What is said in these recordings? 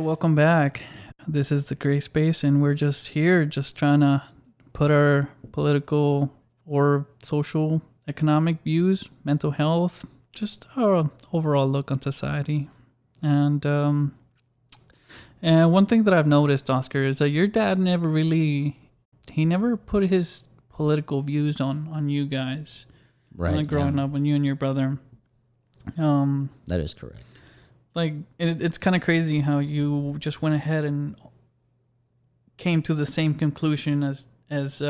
welcome back. This is the Gray Space, and we're just here, just trying to put our political or social, economic views, mental health, just our overall look on society. And one thing that I've noticed, Oscar, is that your dad he never put his political views on you guys. Right. Growing up, when you and your brother. That is correct. Like it's kind of crazy how you just went ahead and came to the same conclusion as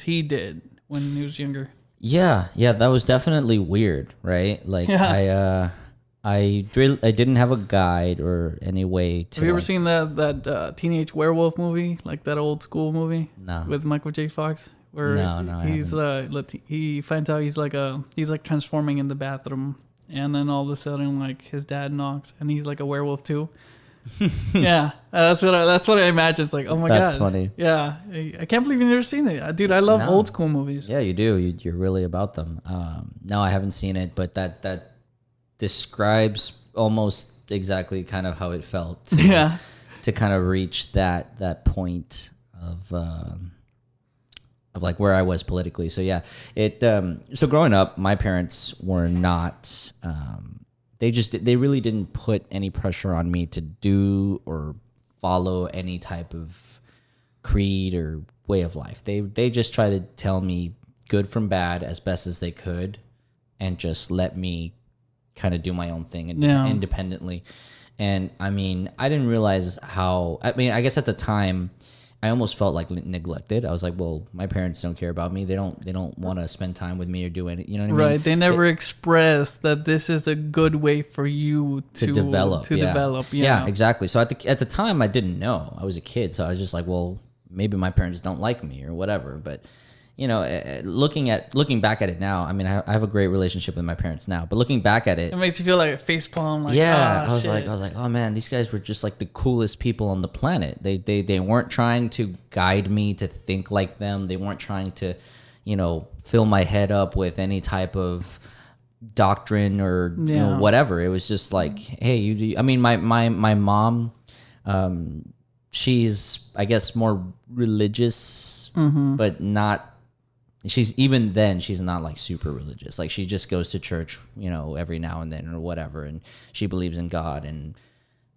he did when he was younger. Yeah, that was definitely weird, right? Like I didn't have a guide or any way to. Have you ever seen that teenage werewolf movie, like that old school movie? No. With Michael J. Fox, where no, he finds out he's like transforming in the bathroom. And then all of a sudden, like, his dad knocks, and he's like a werewolf too. Yeah, that's what I imagine. It's like, oh my god, that's funny. Yeah, I can't believe you've never seen it, dude. I love old school movies. Yeah, you do. You're really about them. No, I haven't seen it, but that describes almost exactly kind of how it felt. To kind of reach that point of like where I was politically. So yeah, so growing up, my parents were not, they really didn't put any pressure on me to do or follow any type of creed or way of life. They just try to tell me good from bad as best as they could and just let me kind of do my own thing independently. And I mean, I didn't realize I guess at the time, I almost felt like neglected. I was like, well, my parents don't care about me. They don't want to spend time with me or do anything. You know what I mean? Right. They never expressed that this is a good way for you to develop. Yeah, exactly. So at the time, I didn't know. I was a kid, so I was just like, well, maybe my parents don't like me or whatever. But you know, looking back at it now, I mean, I have a great relationship with my parents now. But looking back at it makes you feel like a facepalm. Like, I was like, oh man, these guys were just like the coolest people on the planet. They weren't trying to guide me to think like them. They weren't trying to, fill my head up with any type of doctrine or whatever. It was just like, hey, you do. I mean, my mom, she's I guess more religious, but not. She's not like super religious. Like she just goes to church, every now and then or whatever. And she believes in God and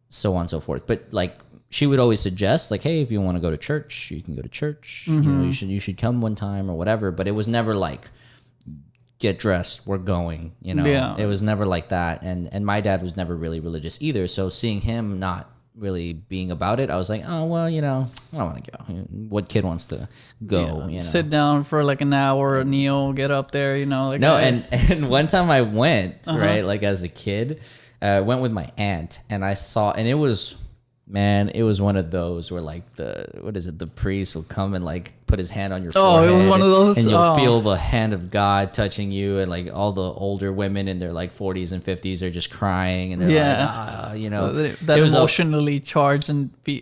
so on and so forth. But like she would always suggest like, hey, if you want to go to church, you can go to church. You should come one time or whatever. But it was never like, get dressed, we're going, It was never like that. And my dad was never really religious either. So seeing him not really being about it, I was like, oh well, I don't want to go. What kid wants to go? Sit down for like an hour, kneel, get up there, like no. And one time I went right, like as a kid, I went with my aunt, and I saw, and it was one of those where like the priest will come and like put his hand on your forehead. It was one of those, and you'll feel the hand of God touching you, and like all the older women in their like 40s and 50s are just crying, and they're like, that emotionally charged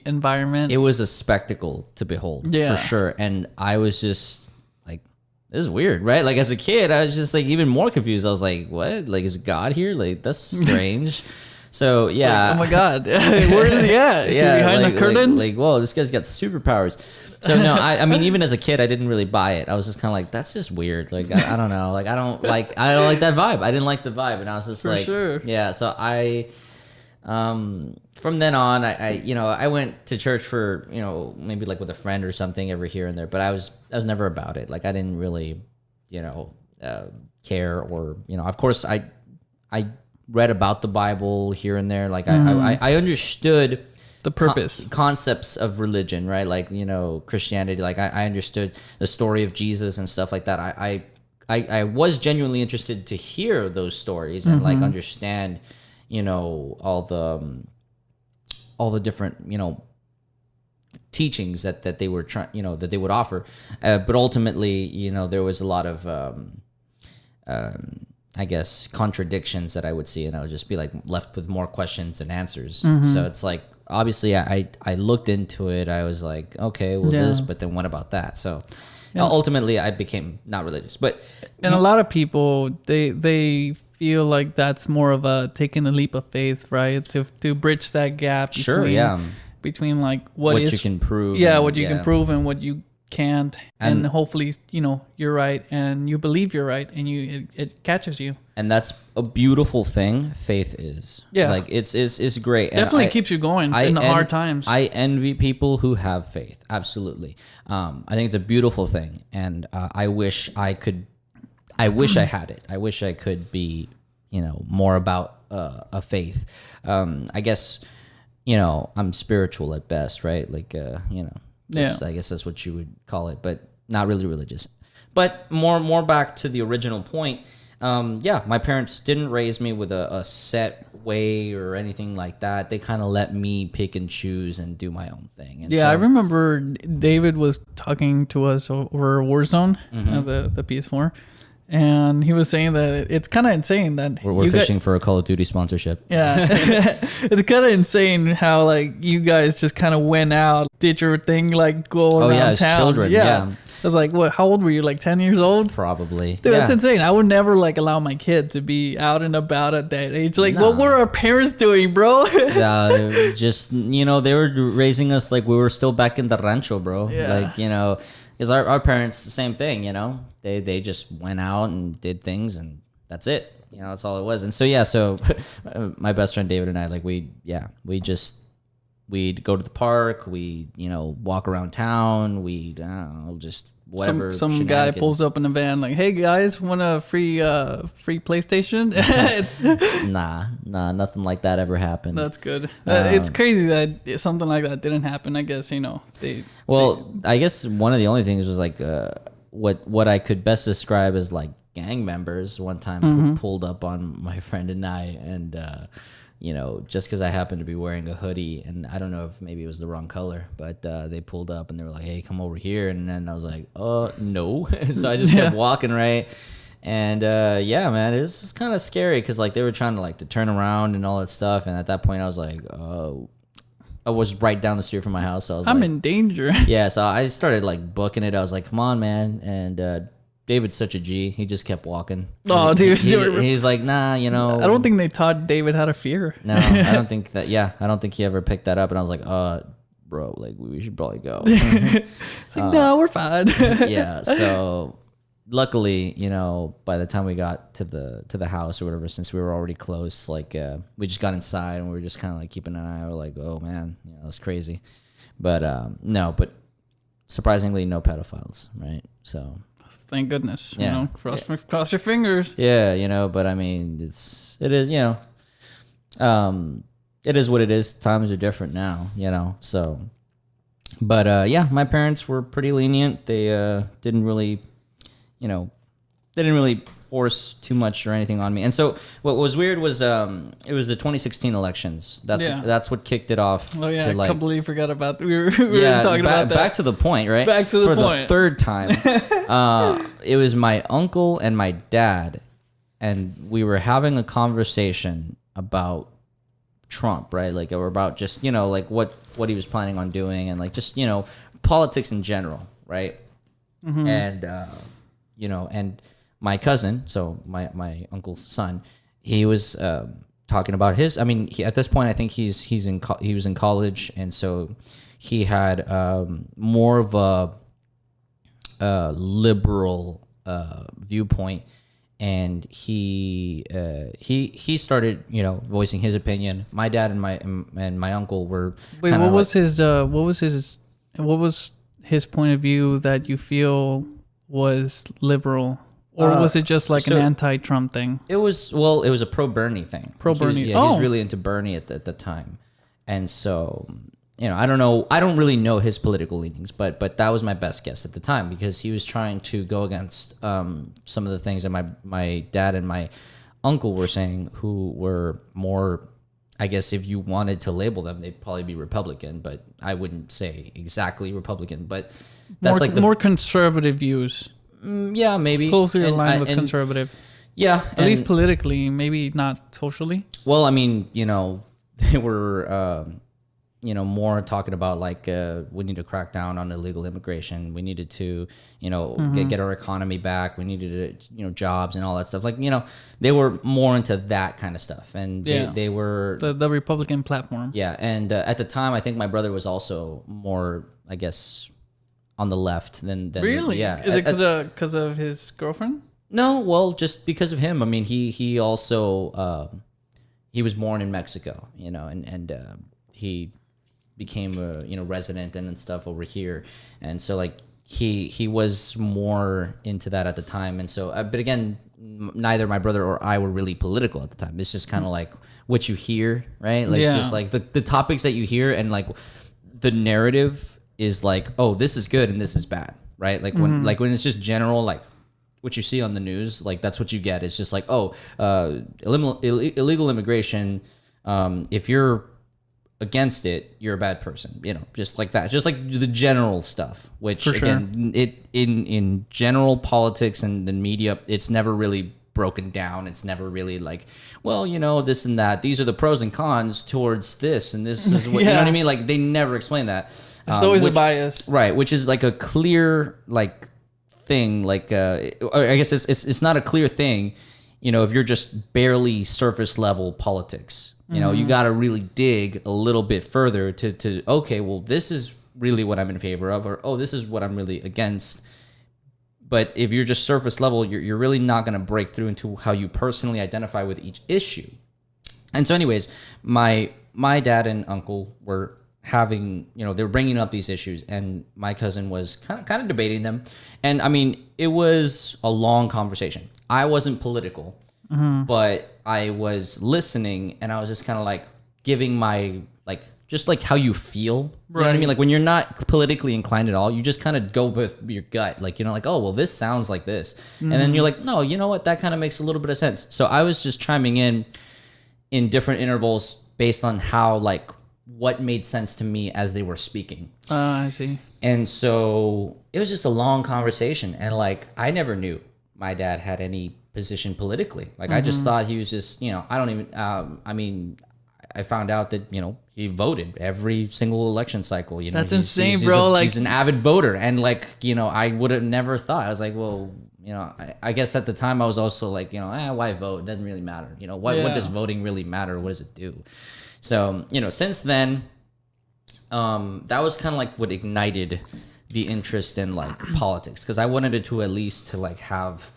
environment. It was a spectacle to behold, for sure. And I was just like, this is weird, right? Like as a kid, I was just like even more confused. I was like, what? Like, is God here? Like, that's strange. So yeah, like, oh my God, where is he at? Is he behind the curtain? Like, whoa, this guy's got superpowers. So no, I mean, even as a kid, I didn't really buy it. I was just kind of like, that's just weird. Like, I don't know. Like, I don't like that vibe. I didn't like the vibe, and I was just yeah. So I, from then on, I went to church for maybe like with a friend or something every here and there, but I was never about it. Like, I didn't really, care or of course I read about the Bible here and there. Like I understood the purpose concepts of religion, right? Like, Christianity, like I understood the story of Jesus and stuff like that. I was genuinely interested to hear those stories and like understand, all the different, teachings that they were trying, that they would offer. But ultimately, there was a lot of, I guess, contradictions that I would see, and I would just be like left with more questions than answers. So it's like, obviously I looked into it. I was like, okay, well this, but then what about that? So ultimately I became not religious, but a lot of people, they feel like that's more of a taking a leap of faith, right? To bridge that gap between like what you can prove. What you can prove and what you can't. And hopefully, you're right and you believe you're right and it catches you. And that's a beautiful thing. Faith is. Yeah. Like it's great. Definitely keeps you going in the hard times. I envy people who have faith. Absolutely. I think it's a beautiful thing. And I wish I had it. I wish I could be, more about a faith. I guess, I'm spiritual at best, right? Like, I guess that's what you would call it, but not really religious. But more back to the original point. My parents didn't raise me with a set way or anything like that. They kind of let me pick and choose and do my own thing. And I remember David was talking to us over Warzone, the PS4, and he was saying that it's kind of insane that we're fishing for a Call of Duty sponsorship. Yeah, it's kind of insane how like you guys just kind of went out, did your thing, like go around town. As children. Yeah. I was like, what? How old were you? Like 10 years old? Probably. Dude, that's insane. I would never like allow my kid to be out and about at that age. Like, what were our parents doing, bro? Just they were raising us like we were still back in the rancho, bro. Yeah. Like because our parents, the same thing. They just went out and did things, and that's it. That's all it was. And so my best friend David and I, like we'd go to the park, we'd walk around town, we'd just whatever. Some guy pulls up in a van like, "Hey guys, want a free PlayStation?" Nah, nothing like that ever happened. That's good. It's crazy that something like that didn't happen. I guess I guess one of the only things was like what I could best describe as like gang members one time pulled up on my friend and I, and just because I happened to be wearing a hoodie, and I don't know if maybe it was the wrong color, but they pulled up and they were like, "Hey, come over here." And then I was like, no. So I just kept walking, right? And man, it's just kind of scary because like they were trying to turn around and all that stuff. And at that point I was like, I was right down the street from my house. So I'm in danger. Yeah, so I started like booking it. I was like, "Come on, man." And David's such a G. He just kept walking. Oh, dude. He's like, "Nah, I don't think they taught David how to fear. No, I don't think that. Yeah, I don't think he ever picked that up. And I was like, bro, like we should probably go." It's like, no, we're fine. Yeah. So luckily, by the time we got to the house or whatever, since we were already close, like we just got inside and we were just kind of like keeping an eye. We're like, "Oh man, that's crazy." But no, but surprisingly, no pedophiles, right? So. Thank goodness. Cross your fingers. Yeah, but I mean, it is what it is. Times are different now, so. But my parents were pretty lenient. They didn't really force too much or anything on me. And so what was weird was it was the 2016 elections. That's what kicked it off. Oh yeah, I completely forgot about that. We were talking about that. Back to the point, right? Back to the point. For the third time. It was my uncle and my dad, and we were having a conversation about Trump, right? Like, or about just, like what he was planning on doing, and like just, politics in general, right? Mm-hmm. And and my cousin, so my uncle's son, he was talking about his. I mean, at this point, I think he was in college, and so he had more of a liberal viewpoint, and he started voicing his opinion. My dad and my uncle were. Wait, what was his point of view that you feel was liberal? Or was it just like an anti-Trump thing? It was a pro-Bernie thing. Pro-Bernie. He was really into Bernie at the time. And so, I don't know. I don't really know his political leanings, but that was my best guess at the time, because he was trying to go against some of the things that my dad and my uncle were saying, who were more, I guess if you wanted to label them, they'd probably be Republican, but I wouldn't say exactly Republican. But that's more conservative views. Yeah, maybe closely aligned with conservative. Yeah, at least politically, maybe not socially. Well, I mean, they were more talking about like we need to crack down on illegal immigration. We needed to, get our economy back. We needed to, jobs and all that stuff. Like, they were more into that kind of stuff, and they were the Republican platform. Yeah, and at the time, I think my brother was also more, I guess, on the left than really. Yeah, is it because of his girlfriend? No, well, just because of him. I mean, he also he was born in Mexico, and he became a resident and stuff over here, and so like he was more into that at the time, and so but again, neither my brother or I were really political at the time. It's just kind of like what you hear, right? Like just like the topics that you hear, and like the narrative is like, oh, this is good and this is bad, right? Like when it's just general, like what you see on the news, like that's what you get. It's just like, oh, illegal immigration. If you're against it, you're a bad person, just like that, just like the general stuff, which again, it in general politics and the media, it's never really broken down. It's never really like, well, this and that, these are the pros and cons towards this, and this is what, you know what I mean? Like they never explain that. It's always a bias, right? Which is like a clear like thing, like or I guess it's not a clear thing, if you're just barely surface level politics. You got to really dig a little bit further to okay, well, this is really what I'm in favor of, or oh, this is what I'm really against. But if you're just surface level, you're really not going to break through into how you personally identify with each issue. And so, anyways, my dad and uncle were having, they were bringing up these issues, and my cousin was kind of debating them. And I mean, it was a long conversation. I wasn't political. But I was listening, and I was just kind of like giving my like just like how you feel. You know what I mean? Like when you're not politically inclined at all, you just kind of go with your gut. Like, like, oh, well, this sounds like this. And then you're like, no, you know what? That kind of makes a little bit of sense. So I was just chiming in different intervals based on how like what made sense to me as they were speaking. I see. And so it was just a long conversation. And like, I never knew my dad had any position politically. Like I just thought he was just, I don't even, I mean, I found out that, he voted every single election cycle. That's insane, bro. He's an avid voter. And like, I would have never thought. I was like, well, I guess at the time I was also like, why vote? It doesn't really matter. What does voting really matter? What does it do? So, since then, that was kind of like what ignited the interest in like politics. Cause I wanted it to at least to like have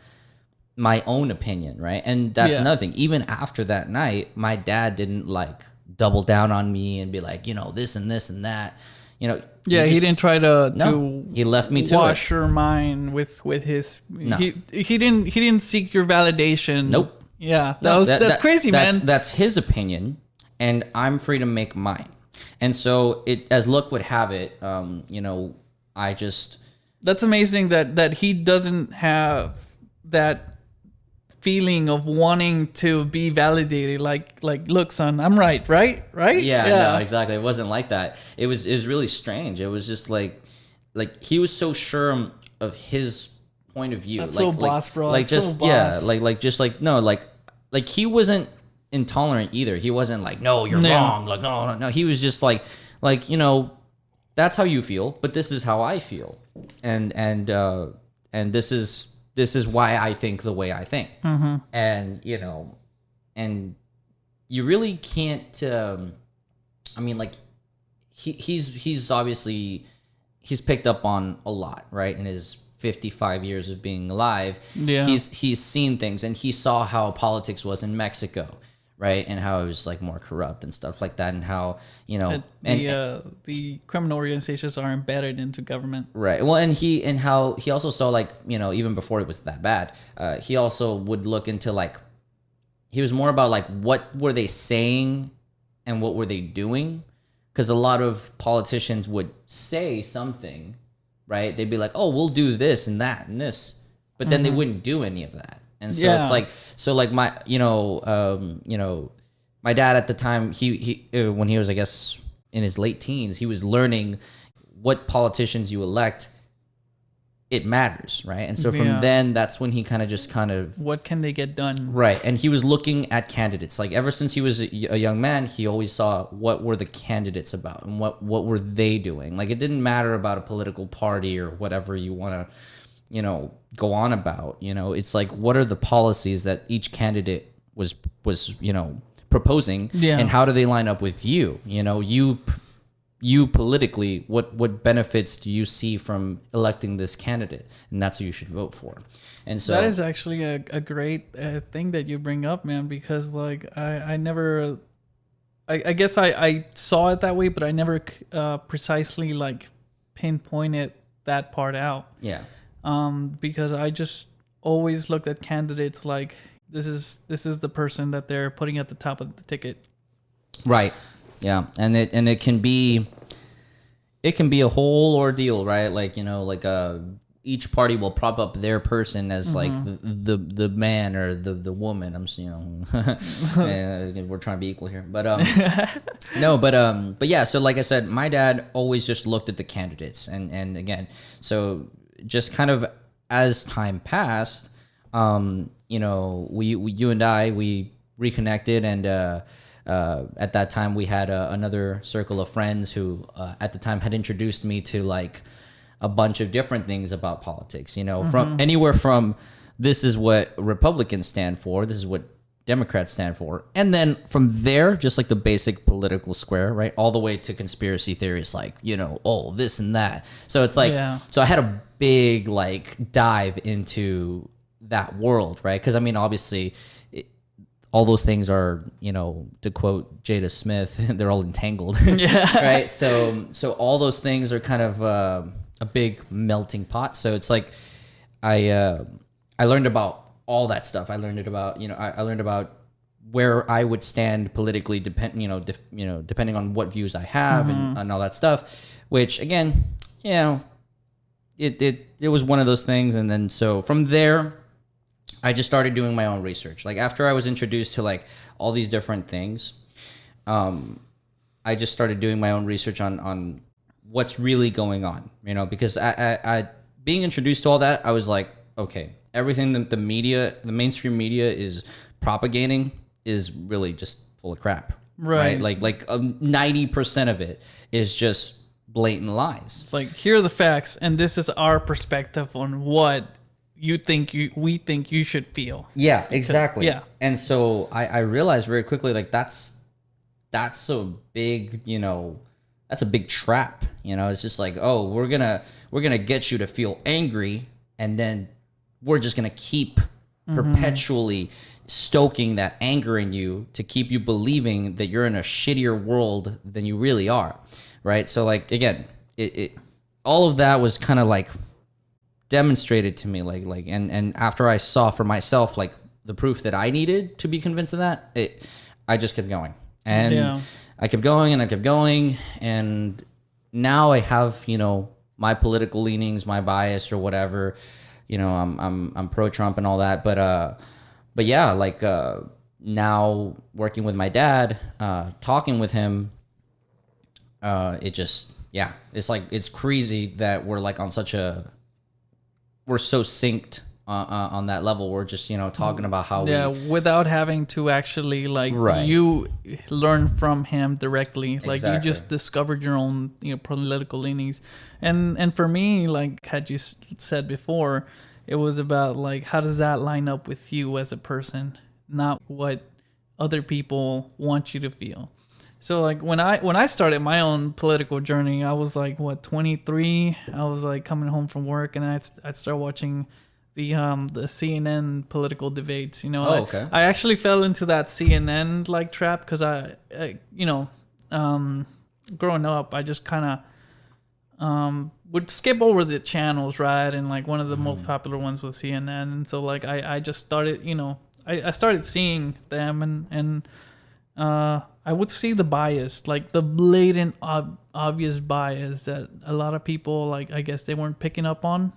my own opinion, right? And that's another thing. Even after that night, my dad didn't like double down on me and be like, this and this and that. He didn't try to he left me to wash your mind with his. No. He didn't seek your validation. Nope. Yeah, that's crazy, man. That's his opinion, and I'm free to make mine. And so it, as luck would have it, I just. That's amazing that he doesn't have that feeling of wanting to be validated, like look, son, I'm right. Yeah, no, exactly. It wasn't like that. It was really strange. It was just like he was so sure of his point of view. That's so boss, bro. Like just like he wasn't intolerant either. He wasn't like, no, you're wrong. Like no. He was just like that's how you feel, but this is how I feel, and this is why I think the way I think. And, and you really can't, I mean, like he's obviously, he's picked up on a lot, right? In his 55 years of being alive, he's seen things, and he saw how politics was in Mexico, right? And how it was like more corrupt and stuff like that, and how the criminal organizations are embedded into government, right? Well, and how he also saw like even before it was that bad, he also would look into like he was more about like what were they saying and what were they doing, because a lot of politicians would say something, right? They'd be like, oh, we'll do this and that and this, but then they wouldn't do any of that. And so it's like my my dad at the time, he when he was, I guess, in his late teens, he was learning what politicians you elect it matters, right? And so from then, that's when he kind of what can they get done, right? And he was looking at candidates. Like ever since he was a young man, he always saw what were the candidates about and what were they doing. Like it didn't matter about a political party or whatever you want to, go on about. It's like what are the policies that each candidate was proposing, and how do they line up with you? You politically, what benefits do you see from electing this candidate? And that's who you should vote for. And so that is actually a great thing that you bring up, man, because like I never, I guess I saw it that way, but I never precisely like pinpointed that part out. Yeah. Because I just always looked at candidates like this is the person that they're putting at the top of the ticket. Right. Yeah, and it can be a whole ordeal, right? Like each party will prop up their person as like the man or the woman. We're trying to be equal here, but but yeah. So like I said, my dad always just looked at the candidates, and again, so just kind of as time passed, you and I we reconnected and. At that time, we had another circle of friends who, at the time, had introduced me to like a bunch of different things about politics. From anywhere from this is what Republicans stand for, this is what Democrats stand for, and then from there, just like the basic political square, right, all the way to conspiracy theories, like this and that. So it's like, so I had a big like dive into that world, right? Because I mean, obviously. All those things are, to quote Jada Smith, they're all entangled, right? So all those things are kind of a big melting pot. So it's like I learned about all that stuff. I learned about I learned about where I would stand politically, depending on what views I have and all that stuff. Which again, it was one of those things. And then so from there. I just started doing my own research. Like after I was introduced to like all these different things, I just started doing my own research on what's really going on, because I being introduced to all that, I was like, okay, everything that the mainstream media is propagating is really just full of crap, right? Like 90% of it is just blatant lies. Like here are the facts, and this is our perspective on what we think you should feel. Yeah, exactly. Yeah. And so I realized very quickly, like that's a big, that's a big trap. It's just like, oh, we're gonna get you to feel angry, and then we're just gonna keep perpetually stoking that anger in you to keep you believing that you're in a shittier world than you really are. Right. So like again, it all of that was kind of like demonstrated to me like and after I saw for myself like the proof that I needed to be convinced of that, I just kept going and I kept going and I kept going, and now I have my political leanings, my bias or whatever, I'm pro Trump and all that, but yeah, like now working with my dad, talking with him, it just it's like it's crazy that we're like on we're so synced on that level. We're just, talking about how without having to actually like you learn from him directly. Like you just discovered your own, political leanings. And for me, like had you said before, it was about like, how does that line up with you as a person, not what other people want you to feel. So like when I started my own political journey, I was like 23. I was like coming home from work, and I'd start watching the CNN political debates. Okay. I actually fell into that CNN like trap because I growing up, I just kind of would skip over the channels, right? And like one of the most popular ones was CNN, and so like I just started, I started seeing them and I would see the bias, like the blatant, obvious bias that a lot of people, like, I guess they weren't picking up on.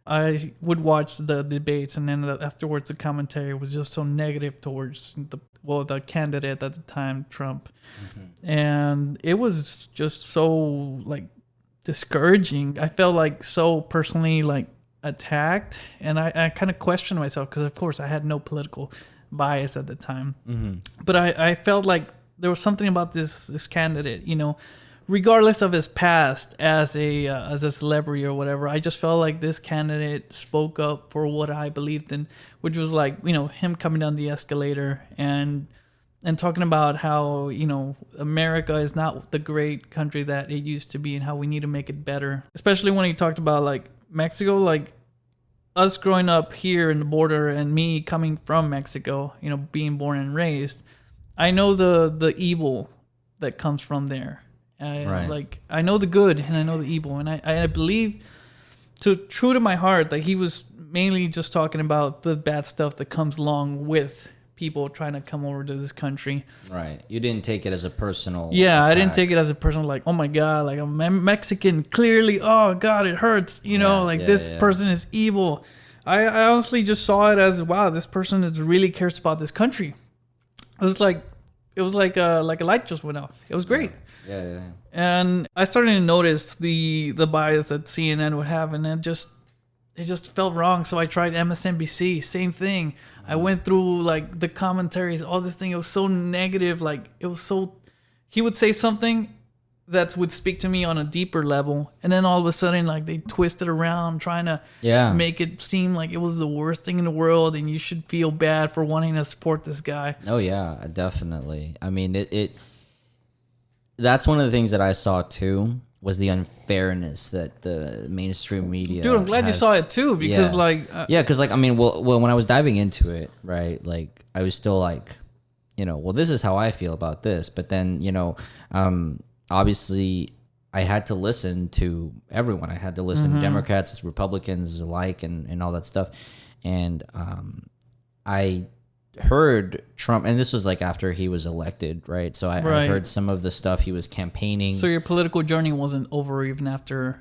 I would watch the debates, and then afterwards the commentary was just so negative towards the candidate at the time, Trump. And it was just so, like, discouraging. I felt like so personally like attacked, and I kind of questioned myself because of course I had no political bias at the time. But I felt like there was something about this candidate, regardless of his past as a celebrity or whatever. I just felt like this candidate spoke up for what I believed in, which was like, him coming down the escalator and talking about how, America is not the great country that it used to be and how we need to make it better. Especially when he talked about like Mexico, like us growing up here in the border and me coming from Mexico, being born and raised, I know the evil that comes from there. Right. Like I know the good and I know the evil, and I believe true to my heart that he was mainly just talking about the bad stuff that comes along with people trying to come over to this country. Right. You didn't take it as a personal attack. I didn't take it as a personal, like, oh my God, like I'm Mexican, clearly, oh God, it hurts, this person is evil. I honestly just saw it as, wow, this person is really cares about this country. It was like a light just went off. It was great. Yeah. And I started to notice the bias that CNN would have, and it just felt wrong. So I tried MSNBC, same thing. I went through like the commentaries, all this thing. It was so negative. Like he would say something that would speak to me on a deeper level, and then all of a sudden, like they twisted around trying to make it seem like it was the worst thing in the world, and you should feel bad for wanting to support this guy. Oh yeah, definitely. I mean, that's one of the things that I saw too, was the unfairness that the mainstream media. Dude, I'm glad you saw it too, because because I mean, well, when I was diving into it, right, like I was still like, well, this is how I feel about this, but then obviously I had to listen to everyone. I had to listen to Democrats, Republicans alike, and all that stuff, and I heard Trump, and this was like after he was elected, right? So I heard some of the stuff he was campaigning. So your political journey wasn't over even after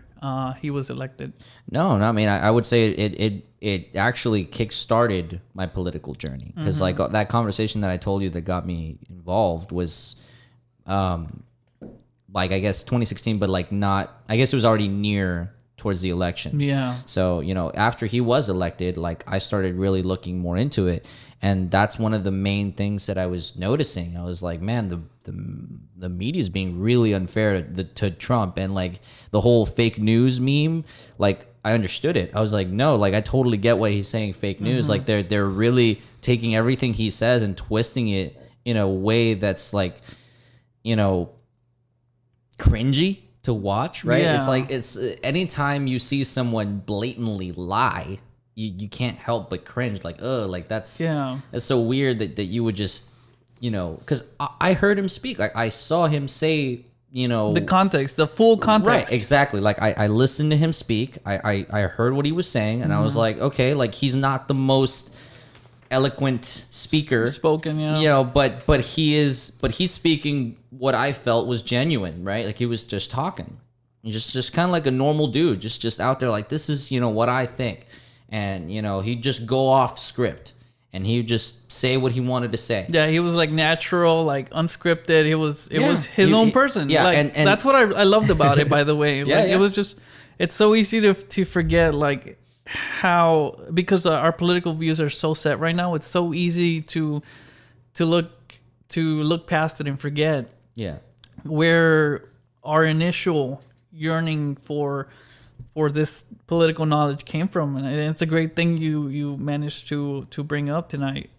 he was elected? No. I mean, I would say it actually kick-started my political journey, because like that conversation that I told you that got me involved was like, I guess 2016, but like not, I guess it was already near towards the elections. Yeah. So, after he was elected, like I started really looking more into it. And that's one of the main things that I was noticing. I was like, man, the media is being really unfair to Trump, and like the whole fake news meme. Like I understood it. I was like, no, like I totally get why he's saying fake news. Like they're really taking everything he says and twisting it in a way that's like, cringy to watch, right? Yeah. It's like, anytime you see someone blatantly lie, you can't help but cringe, like, like that's so weird that you would just, because I heard him speak, like I saw him say, the context, the full context, right? Exactly. Like I listened to him speak, I heard what he was saying, and I was like, okay, like he's not the most eloquent speaker, but he's speaking what I felt was genuine, right? Like he was just talking, just kind of like a normal dude, just out there, like, this is what I think. And he'd just go off script, and he'd just say what he wanted to say. Yeah, he was like natural, like unscripted. It was his own person. Yeah, like, and that's what I loved about it. By the way, it was just, it's so easy to forget, like how, because our political views are so set right now. It's so easy to look past it and forget. Yeah, where our initial yearning for this political knowledge came from, and it's a great thing you managed to bring up tonight.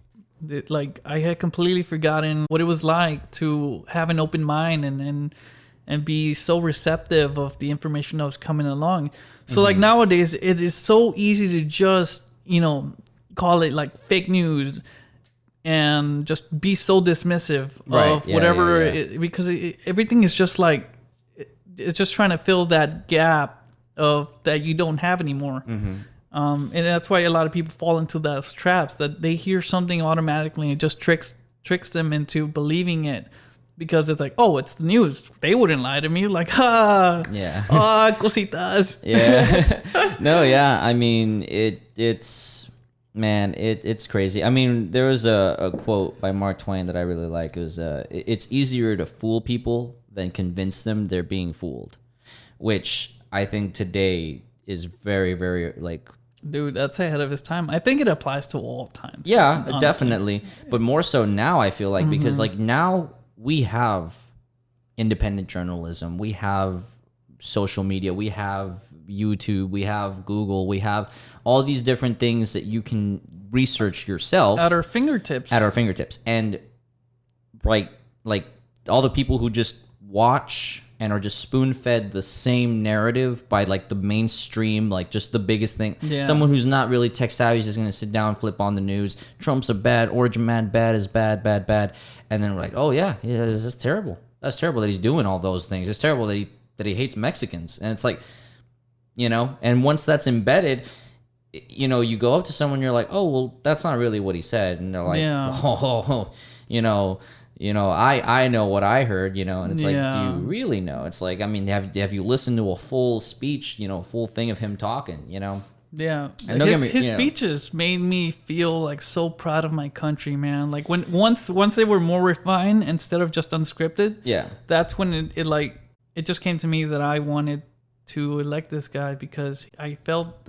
Like I had completely forgotten what it was like to have an open mind and be so receptive of the information that was coming along. So like nowadays, it is so easy to just call it like fake news and just be so dismissive of whatever. Because everything is just like, it's just trying to fill that gap of that you don't have anymore. And that's why a lot of people fall into those traps, that they hear something automatically and it just tricks them into believing it, because it's like, oh, it's the news, they wouldn't lie to me, like, cositas. I mean, it's crazy. I mean, there was a quote by Mark Twain that I really like. It was it's easier to fool people than convince them they're being fooled. which I think today is very, very like. Dude, that's ahead of his time. I think it applies to all times. Yeah, honestly. definitely. But more so now, I feel like, because like now we have independent journalism, we have social media, we have YouTube, we have Google, we have all these different things that you can research yourself At our fingertips. And like all the people who just watch and are just spoon-fed the same narrative by like the mainstream, like just the biggest thing. Yeah. Someone who's not really tech savvy is just gonna sit down, flip on the news. Trump's a bad, origin man, bad is bad, bad, bad, and then we're like, oh yeah, this is terrible. That's terrible that he's doing all those things. It's terrible that he hates Mexicans, and it's like, and once that's embedded, you go up to someone, you're like, oh well, that's not really what he said, and they're like, oh, I know what I heard, and it's like, do you really know? It's like, I mean, have you listened to a full speech, a full thing of him talking, Yeah, and his speeches made me feel like so proud of my country, man. Like once they were more refined instead of just unscripted. Yeah, that's when it just came to me that I wanted to elect this guy, because I felt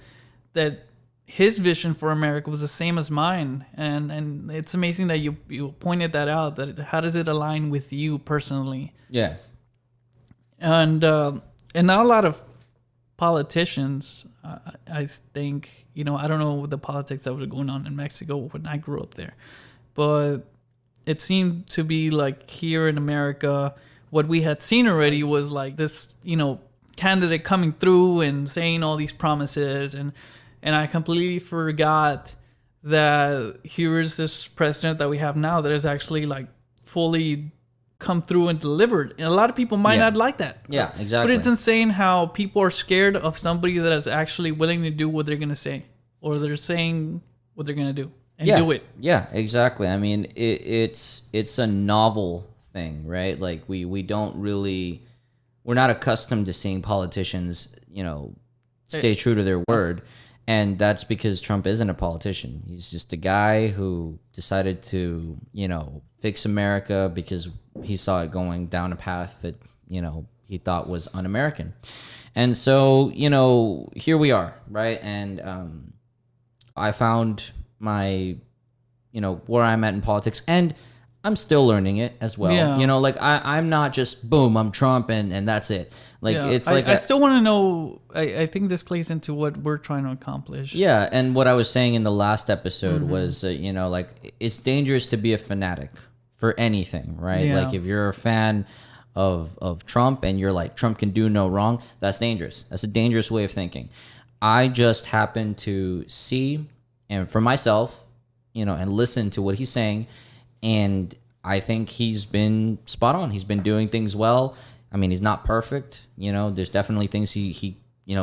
that his vision for America was the same as mine, and it's amazing that you pointed that out. That how does it align with you personally? Yeah, and not a lot of politicians, I think, I don't know the politics that was going on in Mexico when I grew up there, but it seemed to be like here in America, what we had seen already was like this, candidate coming through and saying all these promises, and I completely forgot that here is this president that we have now that is actually like fully come through and delivered. And a lot of people might not like that. Yeah, exactly. But it's insane how people are scared of somebody that is actually willing to do what they're going to say, or they're saying what they're going to do and do it. Yeah, exactly. I mean, it's a novel thing, right? Like we're not accustomed to seeing politicians, stay true to their word. And that's because Trump isn't a politician. He's just a guy who decided to, fix America because he saw it going down a path that, he thought was un-American. And so, here we are, right? And I found my, where I'm at in politics, and I'm still learning it as well. Yeah. Like I'm not just boom, I'm Trump and that's it. Like it's like I still want to know. I think this plays into what we're trying to accomplish. Yeah, and what I was saying in the last episode was, like it's dangerous to be a fanatic for anything, right? Yeah. Like if you're a fan of Trump and you're like Trump can do no wrong, that's dangerous. That's a dangerous way of thinking. I just happen to see and for myself, and listen to what he's saying. And I think he's been spot on. He's been doing things well. I mean, he's not perfect. There's definitely things he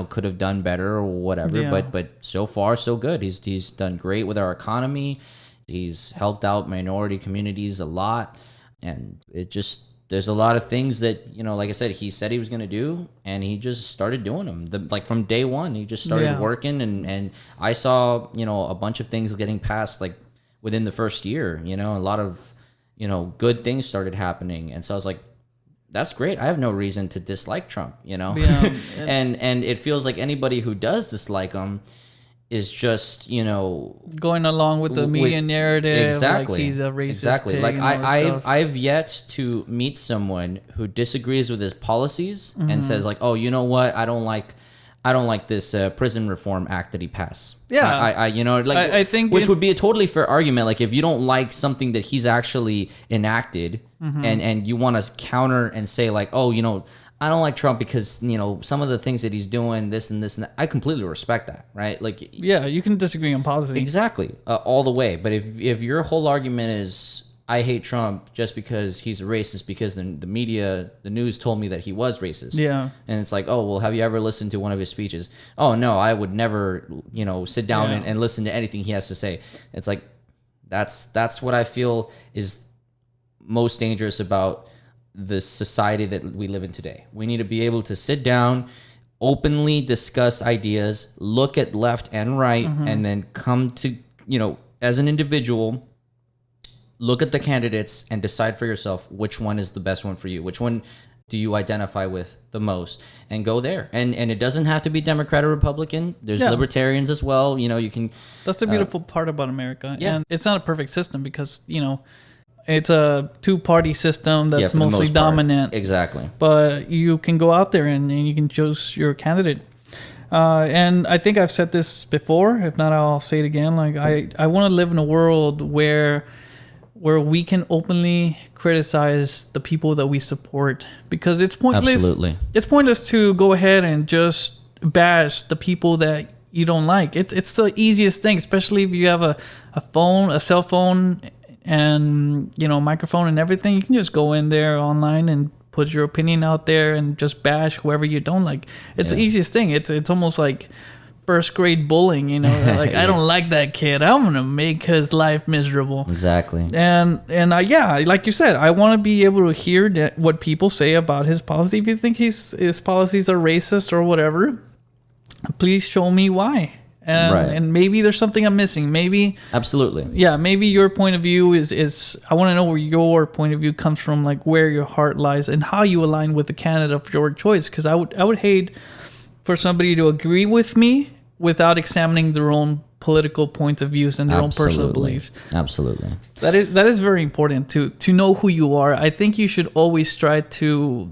could have done better or whatever. Yeah. But so far, so good. He's done great with our economy. He's helped out minority communities a lot. And there's a lot of things that, like I said, he said he was going to do, and he just started doing them. Like from day one, he just started working. And I saw, a bunch of things getting passed, like, within the first year, a lot of, good things started happening. And so I was like, that's great. I have no reason to dislike Trump, Yeah. and it feels like anybody who does dislike him is just, going along with the media narrative. Exactly. Like he's a racist. Exactly. Pig Like and all that stuff. I've yet to meet someone who disagrees with his policies and says like, oh, you know what? I don't like this prison reform act that he passed. Yeah. I think which would be a totally fair argument. Like if you don't like something that he's actually enacted and you want to counter and say like, oh, I don't like Trump because, some of the things that he's doing, this and that. I completely respect that, right? Like, yeah, you can disagree on policy. Exactly. All the way. But if your whole argument is, I hate Trump just because he's a racist because the media, the news told me that he was racist. Yeah. And it's like, oh, well, have you ever listened to one of his speeches? Oh, no, I would never, sit down and listen to anything he has to say. It's like, that's what I feel is most dangerous about the society that we live in today. We need to be able to sit down, openly discuss ideas, look at left and right, and then come to, as an individual, look at the candidates and decide for yourself which one is the best one for you, which one do you identify with the most, and go there. And it doesn't have to be Democrat or Republican. There's libertarians as well. You can. That's the beautiful part about America. Yeah. And it's not a perfect system because, it's a two-party system that's mostly dominant. Exactly. But you can go out there and you can choose your candidate. And I think I've said this before. If not, I'll say it again. Like I want to live in a world where we can openly criticize the people that we support, because it's pointless. Absolutely. It's pointless to go ahead and just bash the people that you don't like. It's the easiest thing, especially if you have a cell phone, and microphone and everything. You can just go in there online and put your opinion out there and just bash whoever you don't like. It's the easiest thing. It's almost like first grade bullying, like I don't like that kid, I'm gonna make his life miserable. Exactly. And like you said, I want to be able to hear what people say about his policy. If you think his policies are racist or whatever, please show me why. And maybe there's something I'm missing. Maybe absolutely. Yeah, maybe your point of view is I want to know where your point of view comes from, like where your heart lies and how you align with the candidate of your choice. Because I would hate for somebody to agree with me without examining their own political points of views and their own personal beliefs. Absolutely. That is very important to know who you are. I think you should always try to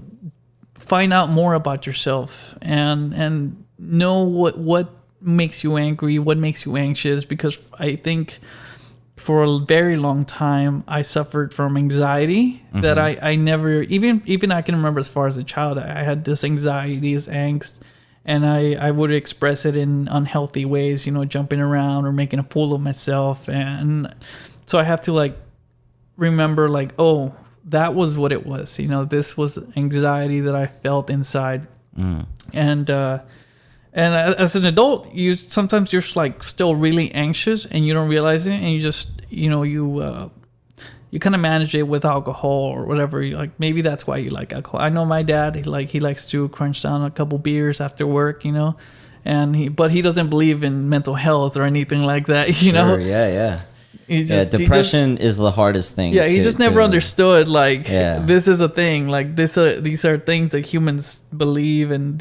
find out more about yourself and know what makes you angry, what makes you anxious, because I think for a very long time I suffered from anxiety that I never even I can remember as far as a child. I had this anxiety, this angst, and I would express it in unhealthy ways, jumping around or making a fool of myself. And so I have to remember oh, that was what it was. This was anxiety that I felt inside. And as an adult, sometimes you're still really anxious and you don't realize it, and you just you kind of manage it with alcohol or whatever. Maybe that's why you like alcohol. I know my dad, he likes to crunch down a couple beers after work, but he doesn't believe in mental health or anything like that, Sure, yeah. Depression is the hardest thing. Yeah, he just never understood this is a thing. These are things that humans believe, and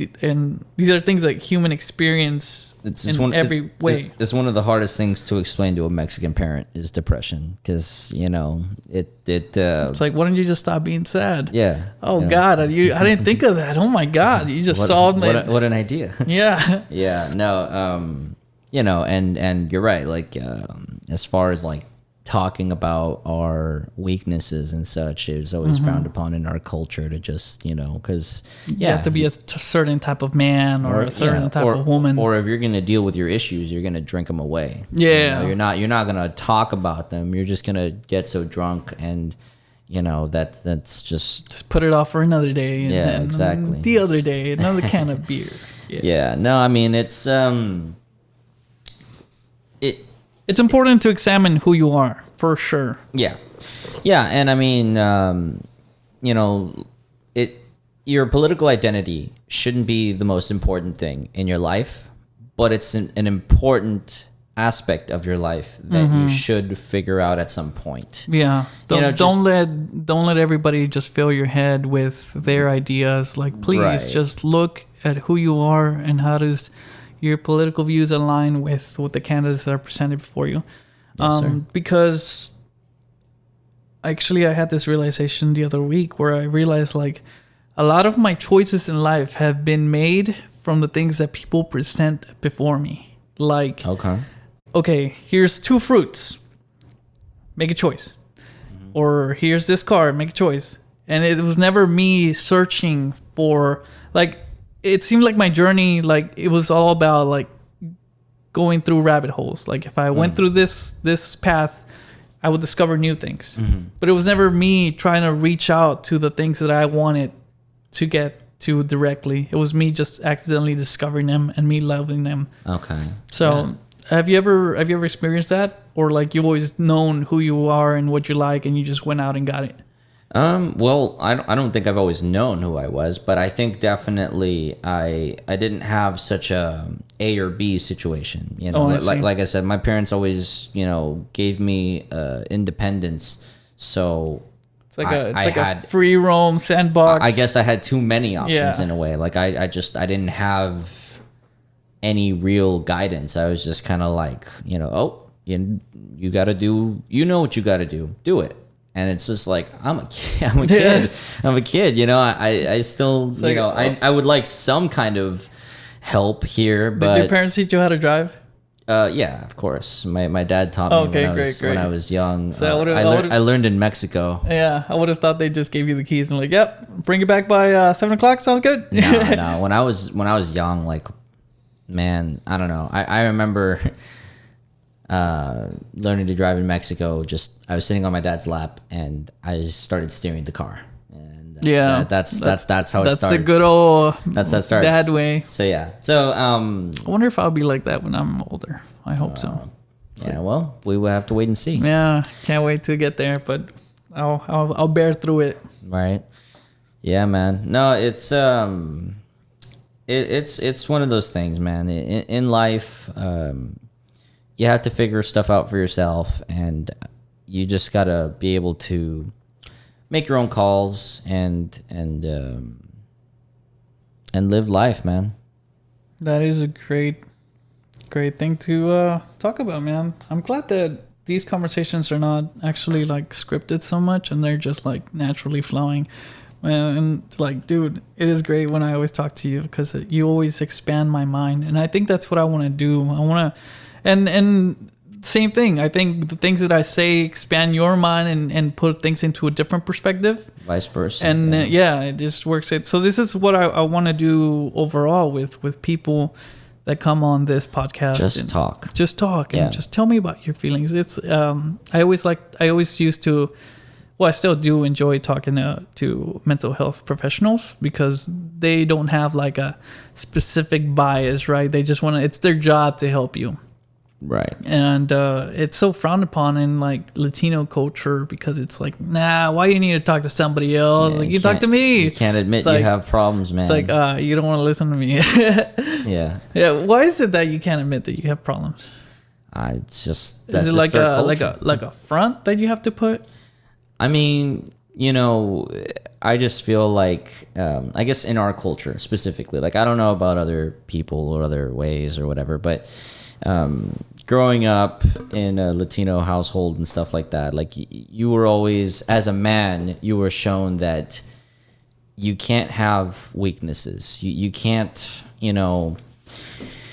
these are things that human experience in every way. It's one of the hardest things to explain to a Mexican parent is depression, because it's like, why don't you just stop being sad? Yeah. Oh God, I didn't think of that. Oh my God, you just solved my. What an idea. Yeah. Yeah. No. And you're right. As far as talking about our weaknesses and such, is always frowned upon in our culture to just, because you have to be a certain type of man or a certain type of woman. Or if you're going to deal with your issues, you're going to drink them away. Yeah. You're not going to talk about them. You're just going to get so drunk, and that's just put it off for another day. And exactly. The other day, another can of beer. Yeah. No, I mean, it's it's important to examine who you are, for sure. Yeah. And I mean, your political identity shouldn't be the most important thing in your life, but it's an important aspect of your life that you should figure out at some point. Yeah. Don't let everybody just fill your head with their ideas. Please just look at who you are and how does your political views align with the candidates that are presented before you. Yes, because actually I had this realization the other week where I realized a lot of my choices in life have been made from the things that people present before me. Okay, here's 2 fruits. Make a choice. Or here's this car, make a choice. And it was never me searching for it seemed like my journey, it was all about going through rabbit holes. If I went through this path, I would discover new things. But it was never me trying to reach out to the things that I wanted to get to directly. It was me just accidentally discovering them and me loving them. Okay. So have you ever experienced that? Or you've always known who you are and what you like and you just went out and got it? Well, I don't think I've always known who I was, but I think definitely I didn't have such a or B situation. Like I said, my parents always, gave me independence. So It's like a free roam sandbox. I guess I had too many options Yeah. in a way. Like I didn't have any real guidance. I was just kind of like, you got to do, what you got to do it. And it's just like, I'm a kid. I'm a kid, I still, like, I would like some kind of help here, but did your parents teach you how to drive? Yeah, of course. My dad taught me when I was young. So I learned in Mexico. Yeah, I would have thought they just gave you the keys and like, yep, bring it back by 7:00. Sounds good. No. When I was young, like, man, I don't know. I remember learning to drive in Mexico. Just I was sitting on my dad's lap and I just started steering the car. And that's how it starts. That's the good old that's how it starts. dad way. So yeah. So I wonder if I'll be like that when I'm older. I hope so. Yeah, well, we will have to wait and see. Yeah, can't wait to get there, but I'll bear through it. Right. Yeah, man. No, it's it's one of those things, man. In life, you have to figure stuff out for yourself, and you just gotta be able to make your own calls and live life, man. That is a great thing to talk about, man. I'm glad that these conversations are not actually like scripted so much, and they're just like naturally flowing. And like, dude, it is great when I always talk to you because you always expand my mind, and I think that's what I want to do. I want to, and same thing. I think the things that I say expand your mind and put things into a different perspective. Vice versa. And it just works. So this is what I want to do overall with people that come on this podcast. Just talk and just tell me about your feelings. It's I always used to. Well, I still do enjoy talking to mental health professionals because they don't have like a specific bias, right? They just want to, it's their job to help you. Right. And it's so frowned upon in like Latino culture because it's like, nah, why you need to talk to somebody else? Yeah, like, you talk to me. You can't admit you have problems, man. It's like, you don't want to listen to me. Yeah. Yeah. Why is it that you can't admit that you have problems? It's just, is it like a front that you have to put? I mean, I just feel like, I guess in our culture specifically, like, I don't know about other people or other ways or whatever, but growing up in a Latino household and stuff like that, like, you were always, as a man, you were shown that you can't have weaknesses. You can't, Don't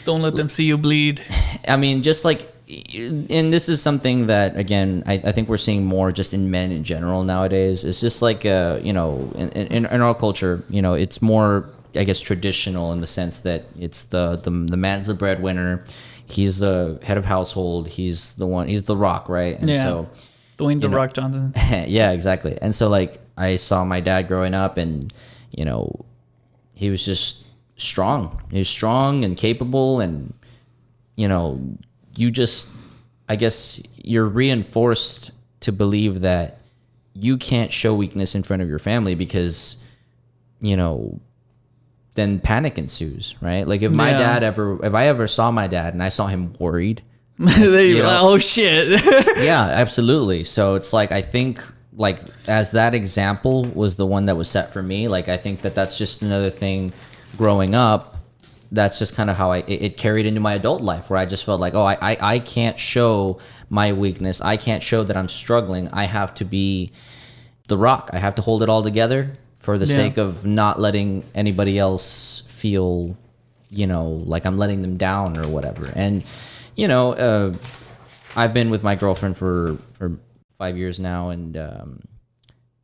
let them see you bleed. I mean, just like, and this is something that, again, I think we're seeing more just in men in general nowadays. It's just like, in our culture, it's more, I guess, traditional in the sense that it's the man's the breadwinner. He's the head of household. He's the rock, right? And so Dwayne The Rock Johnson. Yeah, exactly. And so, like, I saw my dad growing up, and, he was just strong. He was strong and capable, and, you just, I guess, you're reinforced to believe that you can't show weakness in front of your family because, then panic ensues, right? Like, if I ever saw my dad and I saw him worried, oh shit. Yeah, absolutely. So it's like, I think, like, as that example was the one that was set for me, like, I think that's just another thing growing up. That's just kind of how it carried into my adult life, where I just felt like, I can't show my weakness. I can't show that I'm struggling. I have to be the rock. I have to hold it all together for the sake of not letting anybody else feel, like I'm letting them down or whatever. And, I've been with my girlfriend for 5 years now, and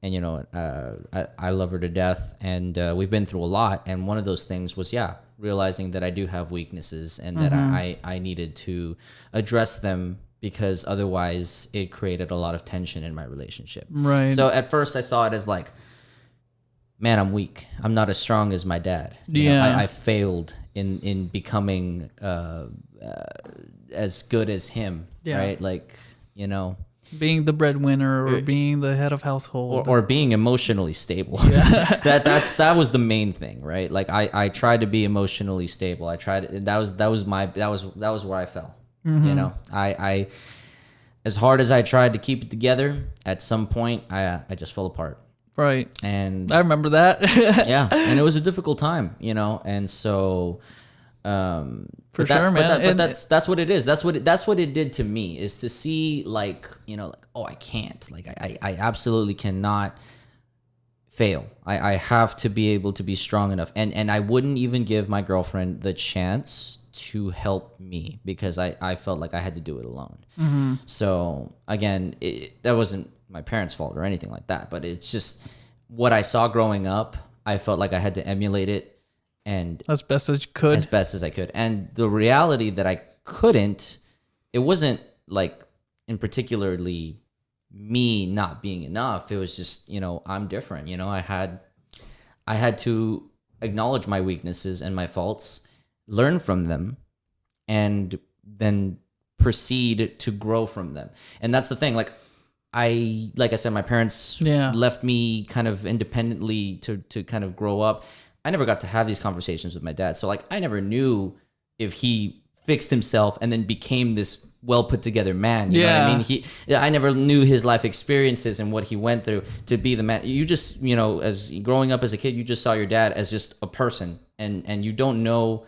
I love her to death, and we've been through a lot. And one of those things was, realizing that I do have weaknesses, and that I needed to address them, because otherwise it created a lot of tension in my relationship. Right. So at first I saw it as like, man, I'm weak. I'm not as strong as my dad. I failed in becoming as good as him. Right. Like, being the breadwinner or being the head of household or being emotionally stable. that was the main thing, right? Like, I tried to be emotionally stable. I tried, that was where I fell. as hard as I tried to keep it together, at some point I just fell apart. Right. And I remember that. yeah, and it was a difficult time, and so For sure, man. But that's what it is. That's what it did to me, is to see like, oh, I can't, like I absolutely cannot fail. I have to be able to be strong enough, and I wouldn't even give my girlfriend the chance to help me, because I felt like I had to do it alone. Mm-hmm. So again, that wasn't my parents' fault or anything like that, but it's just what I saw growing up. I felt like I had to emulate it, and as best as you could. As best as I could. And the reality that I couldn't, it wasn't like in particularly me not being enough. It was just, I'm different. I had to acknowledge my weaknesses and my faults, learn from them, and then proceed to grow from them. And that's the thing. Like I said, my parents left me kind of independently to kind of grow up. I never got to have these conversations with my dad. So like, I never knew if he fixed himself and then became this well put together man. You know what I mean? I never knew his life experiences and what he went through to be the man. You just, as growing up as a kid, you just saw your dad as just a person, and you don't know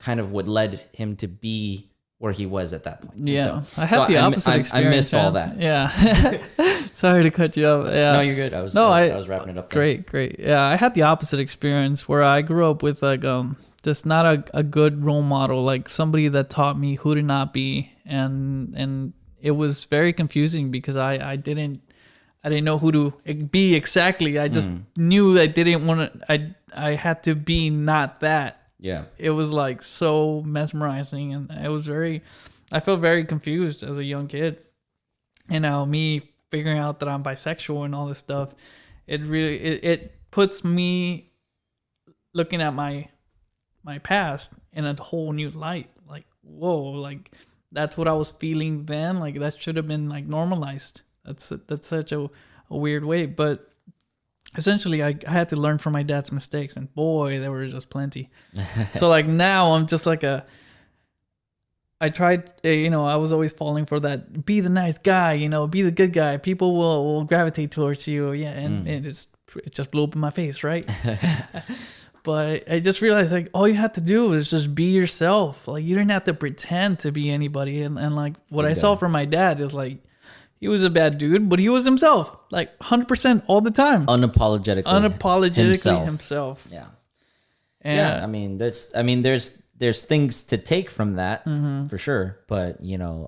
kind of what led him to be where he was at that point. Yeah. So I had the opposite experience. I missed all that. Yeah. Sorry to cut you off. Yeah. No, you're good. I was wrapping it up there. Great. Yeah. I had the opposite experience where I grew up with like, just not a good role model, like somebody that taught me who to not be. And it was very confusing because I didn't know who to be exactly. I just knew I didn't want to, I had to be not that. Yeah. It was like so mesmerizing, and I felt very confused as a young kid. And now me figuring out that I'm bisexual and all this stuff, it really, it puts me looking at my past in a whole new light. Like, whoa, like that's what I was feeling then. Like that should have been like normalized. That's such a weird way, but essentially I had to learn from my dad's mistakes, and boy, there were just plenty. So like now I'm just like I tried, I was always falling for that, be the nice guy, be the good guy. People will gravitate towards you. Yeah. And it just blew up in my face. Right. But I just realized like all you had to do was just be yourself. Like you didn't have to pretend to be anybody. And like what I saw from my dad is like, he was a bad dude, but he was himself, like 100% all the time. Unapologetically himself. Yeah. And I mean, there's things to take from that for sure. But,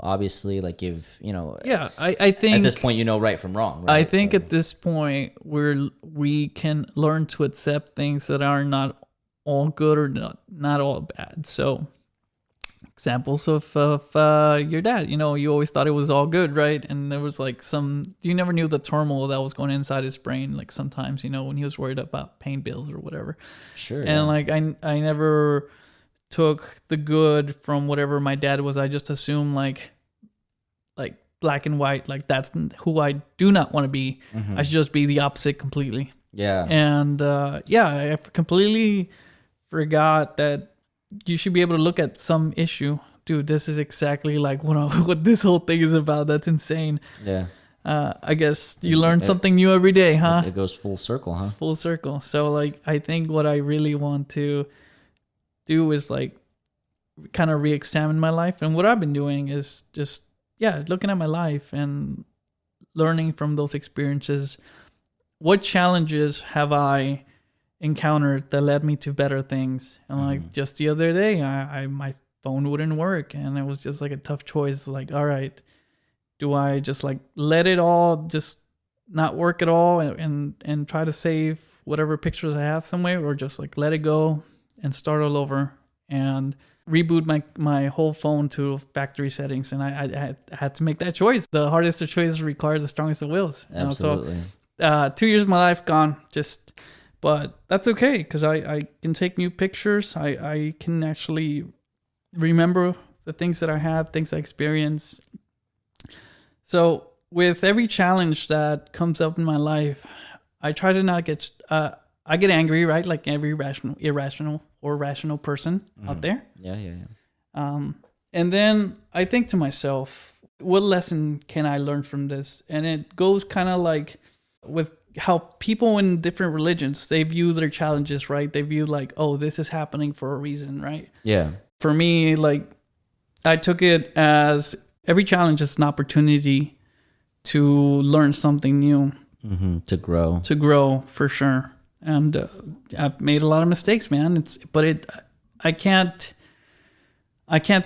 obviously like I think at this point, right from wrong. Right? I think at this point we can learn to accept things that are not all good or not all bad. So examples of your dad, you always thought it was all good, right? And there was like you never knew the turmoil that was going inside his brain. Like sometimes, when he was worried about paying bills or whatever. Sure. And like I never took the good from whatever my dad was. I just assumed like black and white, like that's who I do not want to be. I should just be the opposite completely. Yeah. And I completely forgot that you should be able to look at some issue. Dude, this is exactly like what this whole thing is about. That's insane. Yeah. I guess you learn something new every day, huh? It goes full circle, huh? Full circle. So like, I think what I really want to do is like kind of re-examine my life. And what I've been doing is just, looking at my life and learning from those experiences. What challenges have I encountered that led me to better things? And like just the other day, I my phone wouldn't work, and it was just like a tough choice. Like, all right, do I just like let it all just not work at all and try to save whatever pictures I have somewhere, or just like let it go and start all over and reboot my whole phone to factory settings? And I had to make that choice. The hardest of choices requires the strongest of wills. Absolutely. So 2 years of my life gone, but that's okay, because I can take new pictures. I can actually remember the things that I had, things I experienced. So with every challenge that comes up in my life, I try to not get... I get angry, right? Like every irrational or rational person out there. Yeah. And then I think to myself, what lesson can I learn from this? And it goes kind of like with how people in different religions, they view their challenges, right? They view like, oh, this is happening for a reason, right? Yeah. For me, like, I took it as every challenge is an opportunity to learn something new. To grow For sure. And I've made a lot of mistakes, man. I can't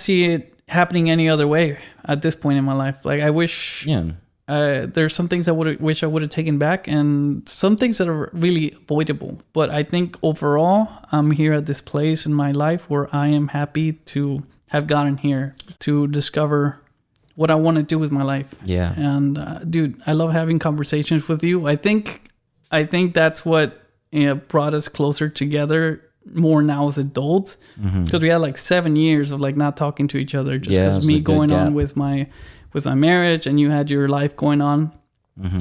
see it happening any other way at this point in my life. Like, I wish, there's some things I wish I would have taken back, and some things that are really avoidable. But I think overall, I'm here at this place in my life where I am happy to have gotten here to discover what I want to do with my life. Yeah. And dude, I love having conversations with you. I think that's what brought us closer together more now as adults, because we had like 7 years of like not talking to each other, just because me going on with my marriage, and you had your life going on.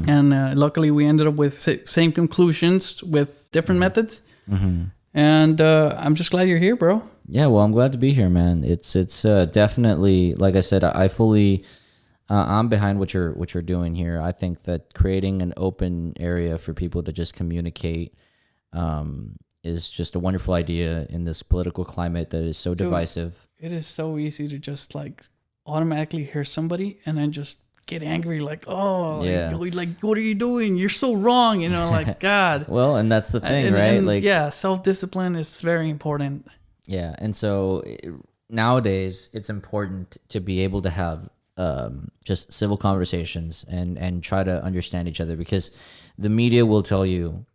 And luckily we ended up with same conclusions with different methods. And I'm just glad you're here, bro. Yeah, well, I'm glad to be here, man. It's definitely, like I said, I fully I'm behind what you're doing here. I think that creating an open area for people to just communicate is just a wonderful idea in this political climate that is so divisive. It is so easy to just like automatically hear somebody and then just get angry, like, oh, like what are you doing? You're so wrong, like, God. Well, and that's the thing, right? And, like, self-discipline is very important. Yeah, and so nowadays it's important to be able to have just civil conversations and try to understand each other, because the media will tell you